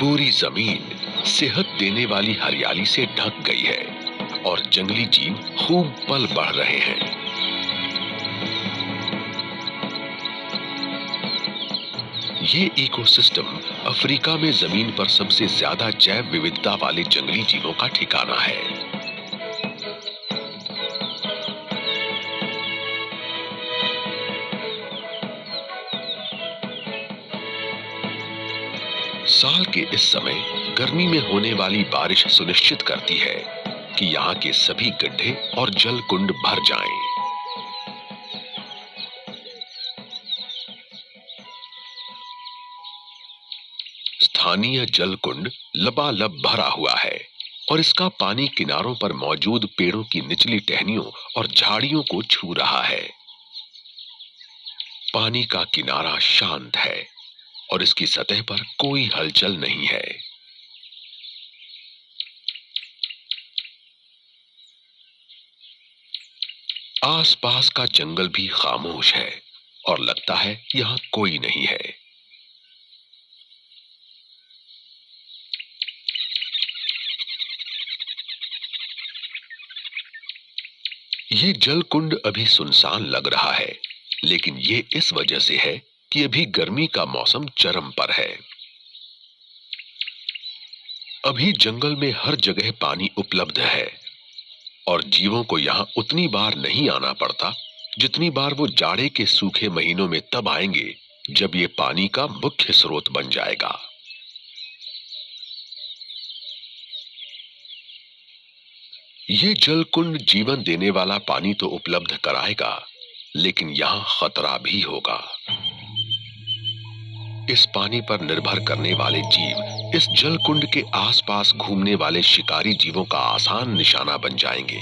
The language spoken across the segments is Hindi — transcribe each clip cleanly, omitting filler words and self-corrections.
पूरी जमीन सेहत देने वाली हरियाली से ढक गई है और जंगली जीव खूब पल बढ़ रहे हैं। ये इकोसिस्टम अफ्रीका में जमीन पर सबसे ज्यादा जैव विविधता वाले जंगली जीवों का ठिकाना है। साल के इस समय गर्मी में होने वाली बारिश सुनिश्चित करती है कि यहाँ के सभी गड्ढे और जल कुंड भर जाएं। स्थानीय जल कुंड लबालब भरा हुआ है और इसका पानी किनारों पर मौजूद पेड़ों की निचली टहनियों और झाड़ियों को छू रहा है। पानी का किनारा शांत है और इसकी सतह पर कोई हलचल नहीं है। आसपास का जंगल भी खामोश है और लगता है यहां कोई नहीं है। ये जल कुंड अभी सुनसान लग रहा है, लेकिन ये इस वजह से है कि अभी गर्मी का मौसम चरम पर है। अभी जंगल में हर जगह पानी उपलब्ध है और जीवों को यहाँ उतनी बार नहीं आना पड़ता जितनी बार वो जाड़े के सूखे महीनों में तब आएंगे जब ये पानी का मुख्य स्रोत बन जाएगा। ये जल कुंड जीवन देने वाला पानी तो उपलब्ध कराएगा, लेकिन यहाँ खतरा भी होगा। इस पानी पर निर्भर करने वाले जीव इस जल कुंड के आसपास घूमने वाले शिकारी जीवों का आसान निशाना बन जाएंगे।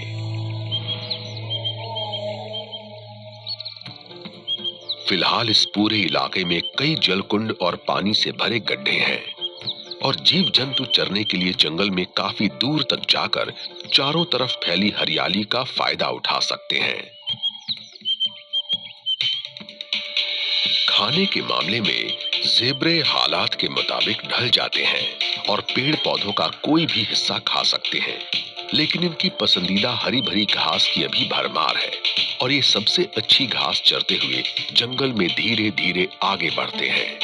फिलहाल इस पूरे इलाके में कई जल कुंड और पानी से भरे गड्ढे हैं और जीव जंतु चरने के लिए जंगल में काफी दूर तक जाकर चारों तरफ फैली हरियाली का फायदा उठा सकते हैं। खाने के मामले में ज़ेब्रे हालात के मुताबिक ढल जाते हैं और पेड़ पौधों का कोई भी हिस्सा खा सकते हैं, लेकिन इनकी पसंदीदा हरी भरी घास की अभी भरमार है और ये सबसे अच्छी घास चरते हुए जंगल में धीरे धीरे आगे बढ़ते हैं।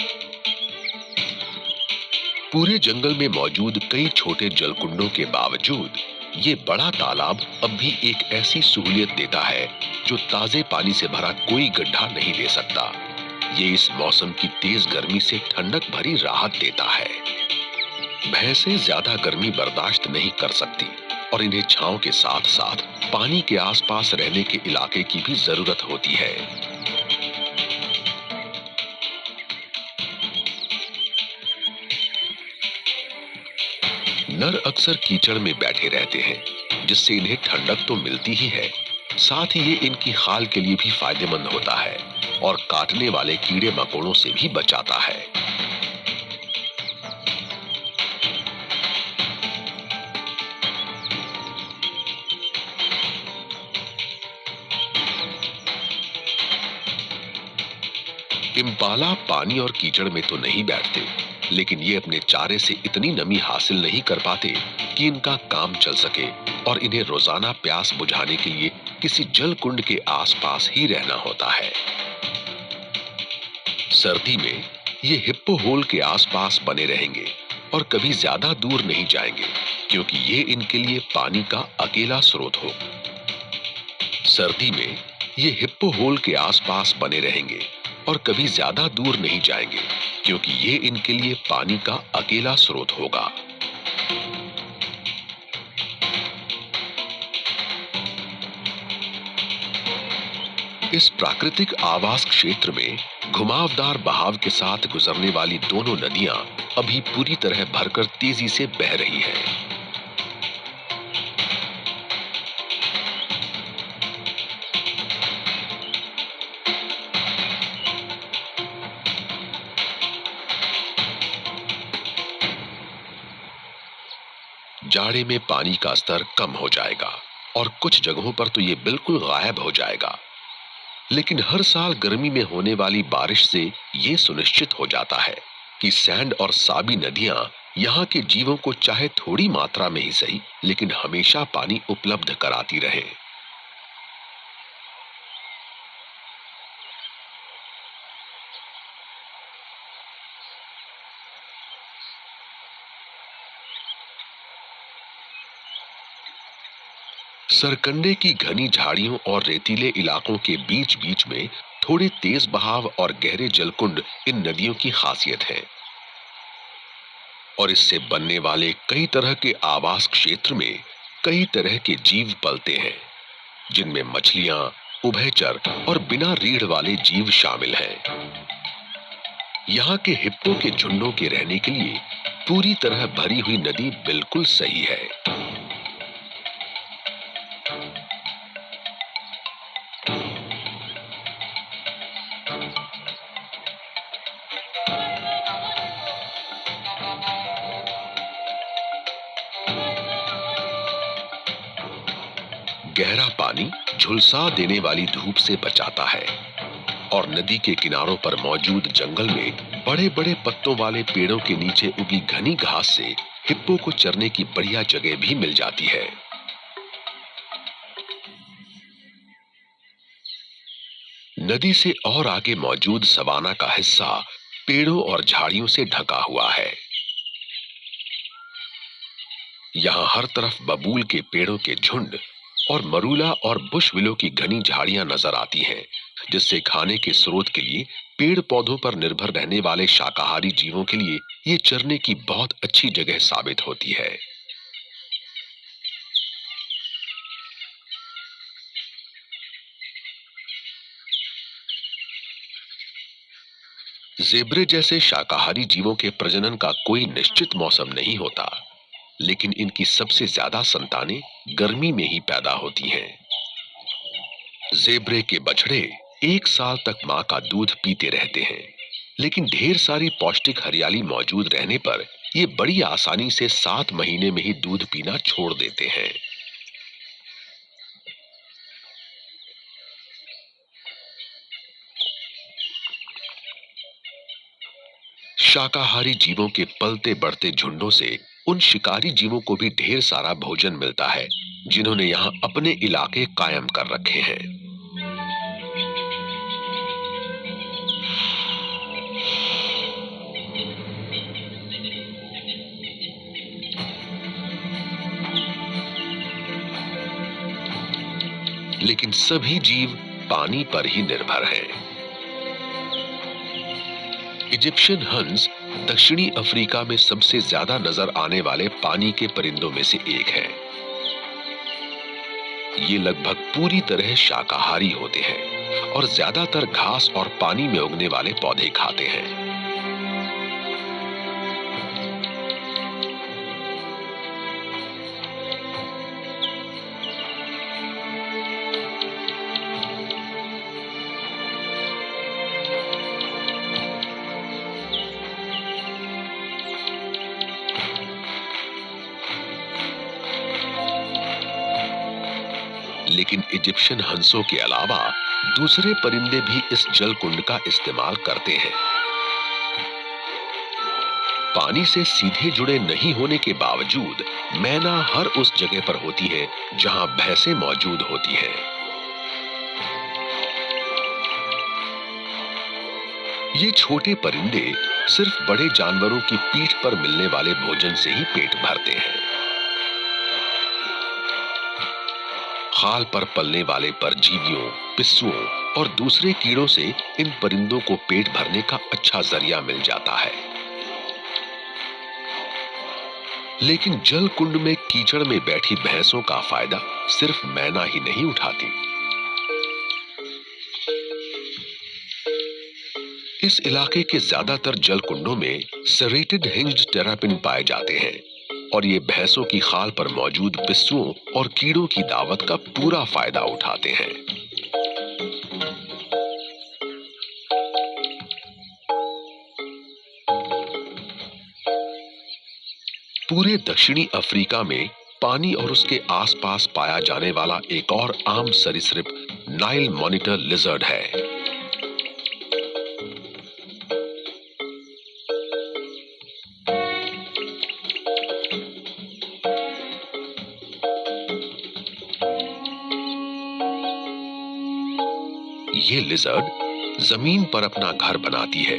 पूरे जंगल में मौजूद कई छोटे जलकुंडों के बावजूद ये बड़ा तालाब अब भी एक ऐसी सहूलियत देता है जो ताजे पानी से भरा कोई गड्ढा नहीं दे सकता। ये इस मौसम की तेज गर्मी से ठंडक भरी राहत देता है। भैंसें ज्यादा गर्मी बर्दाश्त नहीं कर सकती और इन्हें छांव के साथ साथ पानी के आसपास रहने के इलाके की भी जरूरत होती है। नर अक्सर कीचड़ में बैठे रहते हैं, जिससे इन्हें ठंडक तो मिलती ही है, साथ ही ये इनकी खाल के लिए भी फायदेमंद होता है और काटने वाले कीड़े मकोड़ों से भी बचाता है। इम्पाला पानी और कीचड़ में तो नहीं बैठते, लेकिन ये अपने चारे से इतनी नमी हासिल नहीं कर पाते कि इनका काम चल सके और इन्हें रोजाना प्यास बुझाने के लिए किसी जल कुंड के आसपास ही रहना होता है। सर्दी में ये हिप्पो होल के आसपास बने रहेंगे और कभी ज्यादा दूर नहीं जाएंगे, क्योंकि ये इनके लिए पानी का अकेला स्रोत हो। सर्दी में ये हिप्पो होल के आसपास बने रहेंगे और कभी ज्यादा दूर नहीं जाएंगे, क्योंकि ये इनके लिए पानी का अकेला स्रोत होगा। इस प्राकृतिक आवास क्षेत्र में घुमावदार बहाव के साथ गुजरने वाली दोनों नदियां अभी पूरी तरह भरकर तेजी से बह रही हैं। जाड़े में पानी का स्तर कम हो जाएगा और कुछ जगहों पर तो ये बिल्कुल गायब हो जाएगा, लेकिन हर साल गर्मी में होने वाली बारिश से ये सुनिश्चित हो जाता है कि सैंड और साबी नदियां यहाँ के जीवों को चाहे थोड़ी मात्रा में ही सही, लेकिन हमेशा पानी उपलब्ध कराती रहे। सरकंडे की घनी झाड़ियों और रेतीले इलाकों के बीच बीच में थोड़े तेज बहाव और गहरे जलकुंड इन नदियों की खासियत है। और इससे बनने वाले कई तरह के आवास क्षेत्र में कई तरह के जीव पलते हैं, जिनमें मछलियां, उभयचर और बिना रीढ़ वाले जीव शामिल हैं। यहाँ के हिप्पो के झुंडों के रहने के लिए पूरी तरह भरी हुई नदी बिल्कुल सही है। गहरा पानी झुलसा देने वाली धूप से बचाता है और नदी के किनारों पर मौजूद जंगल में बड़े-बड़े पत्तों वाले पेड़ों के नीचे उगी घनी घास से हिप्पो को चरने की बढ़िया जगह भी मिल जाती है। नदी से और आगे मौजूद सवाना का हिस्सा पेड़ों और झाड़ियों से ढका हुआ है। यहाँ हर तरफ बबूल के पेड़ों के झुंड और मरूला और बुश विलो की घनी झाड़ियां नजर आती हैं, जिससे खाने के स्रोत के लिए पेड़ पौधों पर निर्भर रहने वाले शाकाहारी जीवों के लिए ये चरने की बहुत अच्छी जगह साबित होती है। ज़ेब्रे जैसे शाकाहारी जीवों के प्रजनन का कोई निश्चित मौसम नहीं होता, लेकिन इनकी सबसे ज्यादा संतानें गर्मी में ही पैदा होती हैं। ज़ेब्रे के बछड़े 1 साल तक मां का दूध पीते रहते हैं, लेकिन ढेर सारी पौष्टिक हरियाली मौजूद रहने पर ये बड़ी आसानी से 7 महीने में ही दूध पीना छोड़ देते हैं। शाकाहारी जीवों के पलते बढ़ते झुंडों से उन शिकारी जीवों को भी ढेर सारा भोजन मिलता है, जिन्होंने यहाँ अपने इलाके कायम कर रखे हैं। लेकिन सभी जीव पानी पर ही निर्भर हैं। इजिप्शियन हंस दक्षिणी अफ्रीका में सबसे ज्यादा नजर आने वाले पानी के परिंदों में से एक है। ये लगभग पूरी तरह शाकाहारी होते हैं और ज्यादातर घास और पानी में उगने वाले पौधे खाते हैं। लेकिन इजिप्शियन हंसों के अलावा दूसरे परिंदे भी इस जल कुंड का इस्तेमाल करते हैं। पानी से सीधे जुड़े नहीं होने के बावजूद मैना हर उस जगह पर होती है जहां भैंसें मौजूद होती हैं। ये छोटे परिंदे सिर्फ बड़े जानवरों की पीठ पर मिलने वाले भोजन से ही पेट भरते हैं। खाल पर पलने वाले परजीवियों, पिस्सुओं और दूसरे कीड़ों से इन परिंदों को पेट भरने का अच्छा जरिया मिल जाता है। लेकिन जल कुंड में कीचड़ में बैठी भैंसों का फायदा सिर्फ मैना ही नहीं उठाती। इस इलाके के ज्यादातर जल कुंडों में सेरेटेड हिंज्ड टेरापिन पाए जाते हैं और ये भैंसों की खाल पर मौजूद पिस्सुओं और कीड़ों की दावत का पूरा फायदा उठाते हैं। पूरे दक्षिणी अफ्रीका में पानी और उसके आसपास पाया जाने वाला एक और आम सरीसृप नाइल मॉनिटर लिजर्ड है। ये लिजर्ड जमीन पर अपना घर बनाती है,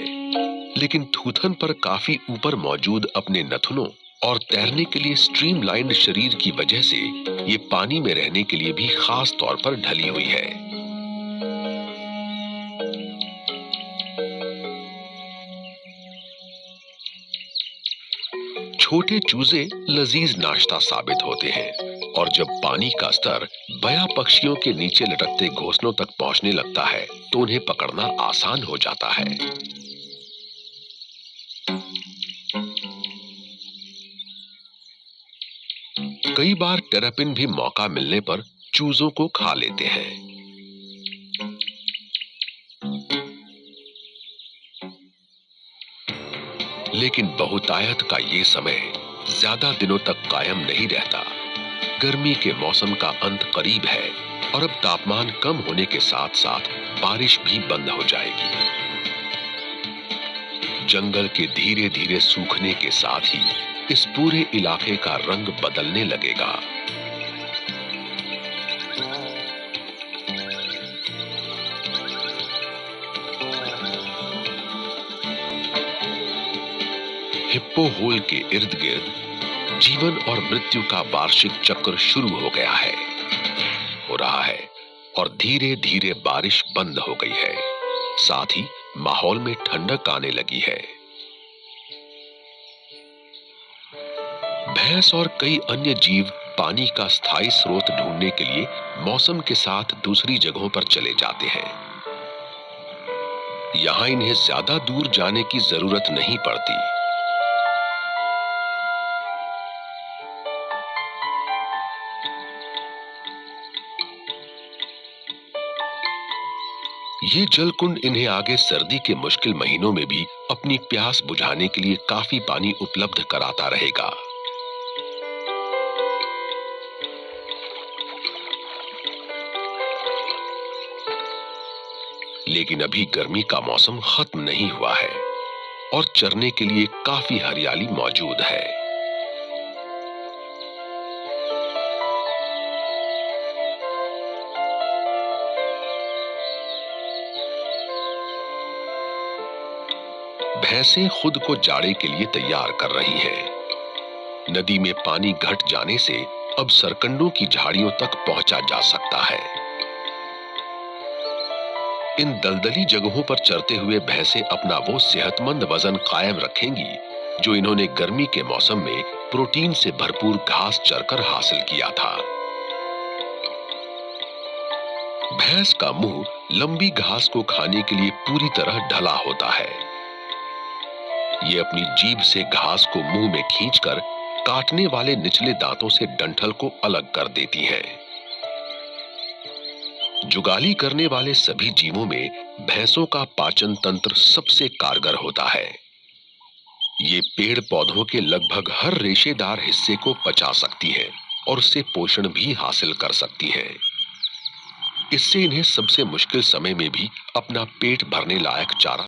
लेकिन थूथन पर काफी ऊपर मौजूद अपने नथुनों और तैरने के लिए स्ट्रीमलाइंड शरीर की वजह से ये पानी में रहने के लिए भी खास तौर पर ढली हुई है। छोटे चूजे लजीज नाश्ता साबित होते हैं और जब पानी का स्तर बया पक्षियों के नीचे लटकते घोंसलों तक पहुंचने लगता है तो उन्हें पकड़ना आसान हो जाता है। कई बार टेरापिन भी मौका मिलने पर चूजों को खा लेते हैं। लेकिन बहुतायत का ये समय ज्यादा दिनों तक कायम नहीं रहता। गर्मी के मौसम का अंत करीब है और अब तापमान कम होने के साथ साथ बारिश भी बंद हो जाएगी। जंगल के धीरे धीरे सूखने के साथ ही इस पूरे इलाके का रंग बदलने लगेगा। हिप्पो होल के इर्द गिर्द जीवन और मृत्यु का वार्षिक चक्र शुरू हो गया है, हो रहा है, और धीरे धीरे बारिश बंद हो गई है। साथ ही माहौल में ठंडक आने लगी है। भैंस और कई अन्य जीव पानी का स्थायी स्रोत ढूंढने के लिए मौसम के साथ दूसरी जगहों पर चले जाते हैं। यहां इन्हें ज्यादा दूर जाने की जरूरत नहीं पड़ती। ये जलकुंड इन्हें आगे सर्दी के मुश्किल महीनों में भी अपनी प्यास बुझाने के लिए काफी पानी उपलब्ध कराता रहेगा। लेकिन अभी गर्मी का मौसम खत्म नहीं हुआ है और चरने के लिए काफी हरियाली मौजूद है। भैंसें खुद को जाड़े के लिए तैयार कर रही हैं। नदी में पानी घट जाने से अब सरकंडों की झाड़ियों तक पहुंचा जा सकता है। इन दलदली जगहों पर चरते हुए भैंसें अपना वो सेहतमंद वजन कायम रखेंगी जो इन्होंने गर्मी के मौसम में प्रोटीन से भरपूर घास चरकर हासिल किया था। भैंस का मुंह लंबी घास को खाने के लिए पूरी तरह ढला होता है। ये अपनी जीभ से घास को मुंह में खींचकर काटने वाले निचले दांतों से डंठल को अलग कर देती हैं। जुगाली करने वाले सभी जीवों में भैंसों का पाचन तंत्र सबसे कारगर होता है। ये पेड़ पौधों के लगभग हर रेशेदार हिस्से को पचा सकती है और उससे पोषण भी हासिल कर सकती है। इससे इन्हें सबसे मुश्किल समय में भी अपना पेट भरने लायक चारा